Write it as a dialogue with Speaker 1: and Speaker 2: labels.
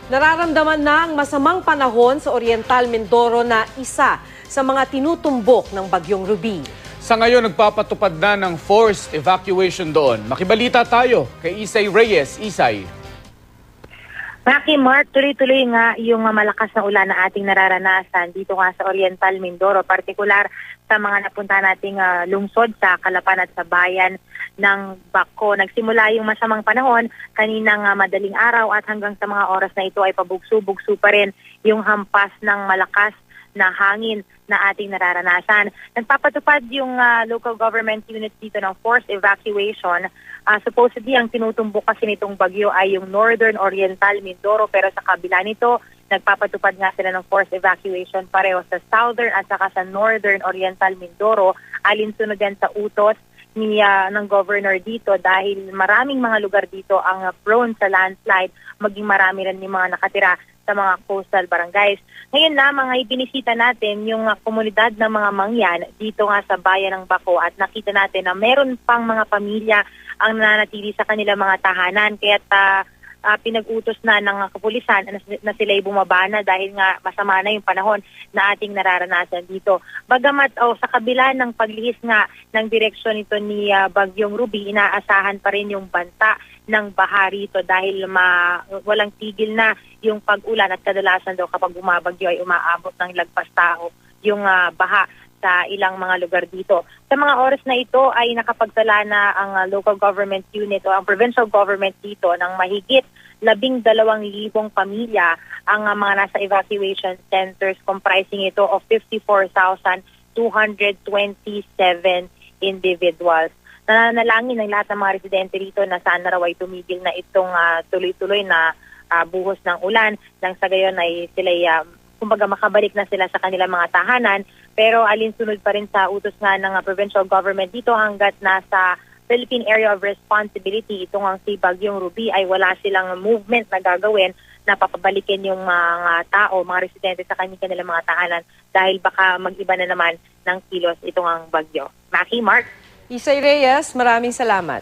Speaker 1: Nararamdaman na ang masamang panahon sa Oriental Mindoro na isa sa mga tinutumbok ng Bagyong Ruby.
Speaker 2: Sa ngayon, nagpapatupad na ng forced evacuation doon. Makibalita tayo kay Isay Reyes. Isay.
Speaker 3: Maki Mark, tuloy-tuloy nga yung malakas na ulan na ating nararanasan dito nga sa Oriental Mindoro, partikular sa mga napunta nating lungsod sa Calapan at sa bayan ng Baco. Nagsimula yung masamang panahon kaninang madaling araw at hanggang sa mga oras na ito ay pabugso-bugso pa rin yung hampas ng malakas na hangin na ating nararanasan. Nagpapatupad yung local government unit dito ng forced evacuation. Supposedly, ang tinutumbok kasi nitong bagyo ay yung Northern Oriental Mindoro, pero sa kabila nito, nagpapatupad nga sila ng forced evacuation pareho sa Southern at saka sa Northern Oriental Mindoro, alinsunod din sa utos ng governor dito dahil maraming mga lugar dito ang prone sa landslide, maging marami rin yung mga nakatira sa mga coastal barangays. Ngayon na mga ibinisita natin yung komunidad ng mga mangyan dito nga sa bayan ng Baco at nakita natin na meron pang mga pamilya ang nananatili sa kanilang mga tahanan. Kaya't pinag-utos na ng kapulisan na sila'y bumaba na dahil nga masama na yung panahon na ating nararanasan dito. Bagamat sa kabila ng paglihis nga ng direksyon nito ni Bagyong Ruby, inaasahan pa rin yung banta ng baha rito dahil walang tigil na yung pag-ulan at kadalasan daw kapag bumabagyo ay umaabot ng lagpas tao yung baha sa ilang mga lugar dito. Sa mga oras na ito ay nakapagtala na ang local government unit o ang provincial government dito ng mahigit 12,000 pamilya ang mga nasa evacuation centers, comprising ito of 54,227 individuals. Nananalangin ng lahat ng mga residente rito na sana raw ay tumigil na itong tuloy-tuloy na buhos ng ulan nang sa gayon ay sila'y kumbaga makabalik na sila sa kanilang mga tahanan, pero alinsunod pa rin sa utos nga ng provincial government dito hanggat nasa Philippine Area of Responsibility itong ang si Bagyong Ruby ay wala silang movement na gagawin na papabalikin yung mga tao, mga residente sa kanilang mga tahanan dahil baka mag-iba na naman ng kilos itong ang bagyo. Maki, Mark?
Speaker 1: Isay Reyes, maraming salamat.